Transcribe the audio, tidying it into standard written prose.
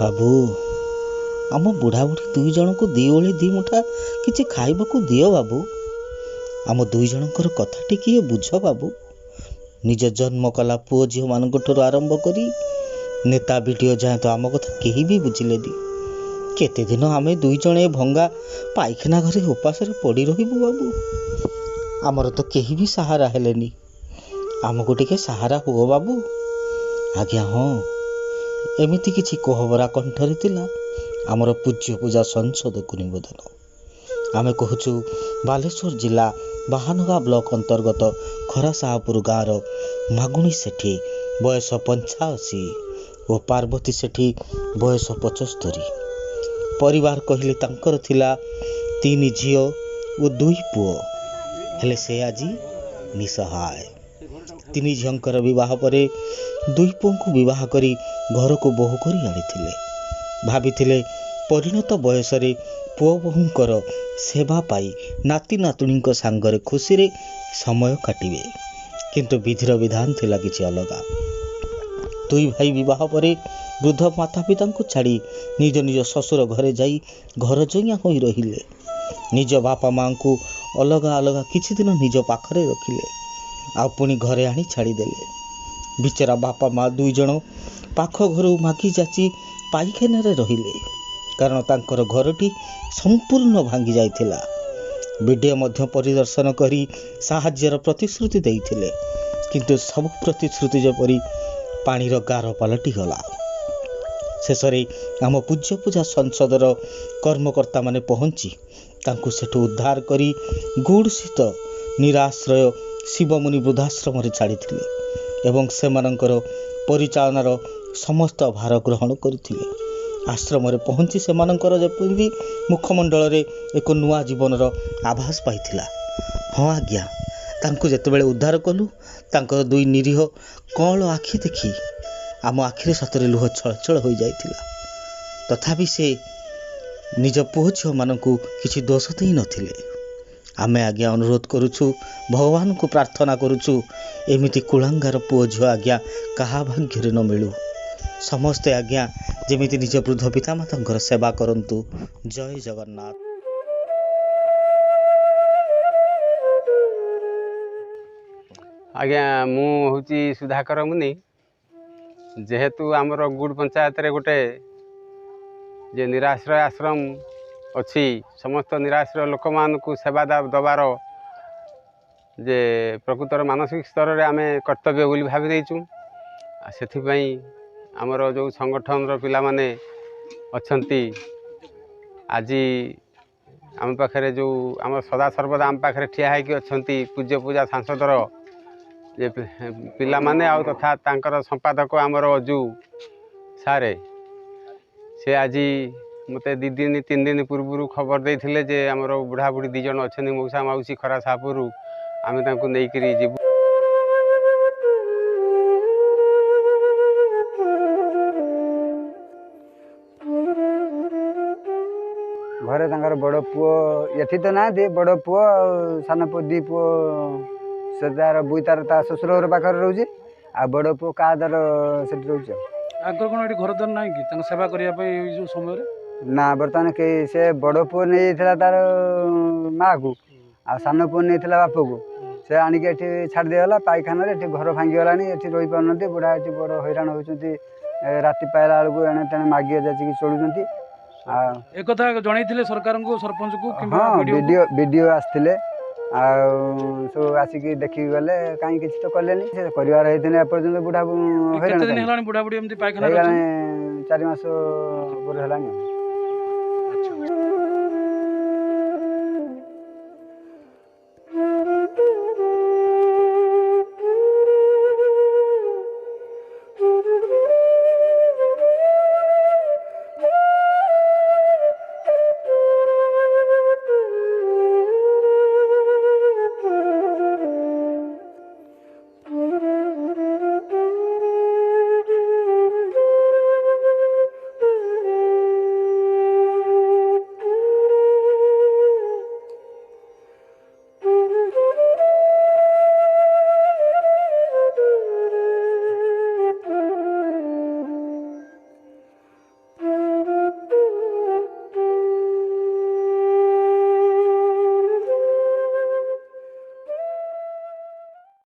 बाबू आम बुढ़ा बुढ़ी दुई जन को दी ओली दी मुठा किसी खाइबाकू दियो बाबू। आम दुई जनकर कथा टिके बुझ बाबू। निज जन्म कला पुओ झील मान आरंभ करी नेता वीडियो जाए तो आम कथा केही भी बुझिलेनी। केते दिन आम दुई जन भंगा पाइखाना घरे उपास पड़ी रहिबू बाबू। आमर तो केही भी सहारा हेलेनी। आमको टिके सहारा हुओ बाबू। आज्ञा हाँ एमिति किछि कोहबरा कंठरे थिला आमर पूज्य पूजा संसद को निवेदन। आमे कहूचु बालेश्वर जिला बाहानगा ब्लॉक अंतर्गत खरासाहपुर गाँव मागुणी सेठी बयस 85 और पार्वती सेठी बयस 75। परिवार कहले तांकर थिला 3 झियो और 2 पुओ हेले से आजी निसहाय। 3 झियोंकर विवाह परे 2 पुओं को विवाह करी घर को बोहू करी आनिथिले। भाविथिले परिणत बयसरे पुओ बोहूंकर सेवा पाई नाती नातुणी सांगरे खुशी रे समय काटिबे, किंतु विधिर विधान थिला किछि अलगा। 2 भाई विवाह परे वृद्ध माता पिता को छाड़ी निज निज ससुर घरे जाई घर जइया होई रहिले। निज बापा माँ को अलगा अलगा किछि दिन निज पाखरे रखिले आ पुणी घरे आनी छाड़ी देले। बिचरा बापा माँ 2 जन पाख घर मागी जाची पाइखाना रहिले कारण तांकर घरटी संपूर्ण भांगी जाइथिला। वीडियो मध्य परिदर्शन करी साहाଯ୍यर प्रतिश्रुति देइथिले, किंतु सब प्रतिश्रुति जेपरी पानीर गार पलटि गला। शेषरे आम पूज्य पूजा संसदर कर्मकर्ता माने पहुंची तांकु सेठु उद्धार करी गुड़ स्थित निराश्रय शिवमुनि वृद्धाश्रम छाड़िथिले एवं सेमानंकर परिचालनार समस्त भार ग्रहण करथिले। आश्रम रे पहुंची सेमानंकर जेपरि मुखमंडल रे एक नुआ जीवनर आभास पाइथिला। हाँ आज्ञा तांकु जेतेबेले उद्धार कलु तांकर 2 निरीह कल आखि देखी आम आखिरे सतरे लुह छलछल हो जाइथिला। तथापि से निज पुओ झियो मानकु किछि दोष देई नथिले। आमे आज्ञा अनुरोध करुछु भगवान को प्रार्थना करुछु एमिति कुलांगार पुओ झियो आज्ञा कहा भाग्य न मिलू। समस्ते आज्ञा जेमिति निज वृद्ध पिता माता सेवा करंतु। जय जगन्नाथ। आज्ञा मु हूँ सुधाकर मुनि। जेहेतु आमर गुड़ पंचायत रे गोटे जे निराश्रय आश्रम अच्छी समस्त निराश्रय लोक मान को सेवा दबार जे प्रकृतर मानसिक स्तर रे आमे कर्तव्य बोली भावी देइचु। से आमर जो संगठन पिला माने अच्छंती आज आम पाखे जो आम सदा सर्वदा आम पाखे ठिया है कि अच्छंती पूज्य पूजा सांसदर जे पिला माने आउ तथा तांकर संपादक आमर अजू सारे से आज मते 2 दिन 3 दिन पूर्व खबर देइथिले जे आमर बुढ़ा बुढ़ी 2 जन अच्छे मौसा मौसी खरासाहपुर आमे तांको नै करी जीवु। घरे तांकर बड़ पुओ एठी तो ना दे बड़ पुओ सान पुओ 2 पुओ से तार बुई तार ता ससुर घर पाखर रहउची आ बड़ पुओ का दर सेठी रहउची। आगर कोन एठी घर दर नाही कि तांको सेवा करिया पे जो समय रे ना बर्तमान के से बड़ पुओ नै थिला तार माँ को आ सान पुओ नै थिला बाप को से आनी के एठी छाड़ देला पाइखाना रे एठी घर भांगी गलानी एठी रही पाउनती बुढ़ा एठी बड़ हैरान होउचंती राति पायला बेलू एणे तेणे मागिया जाची कि चलुचंती। एक कथा जणैथिले सरकार को सरपंच को किंबा हाँ वीडियो आसथिले सब आसिक देखिक गले कहीं किसी तो कले परिवार होते एपर्तंत बुढ़ा केते दिन हेलानी बुढ़ा बुढ़ी एमती पाइखाना 4 मास पर हेलानी।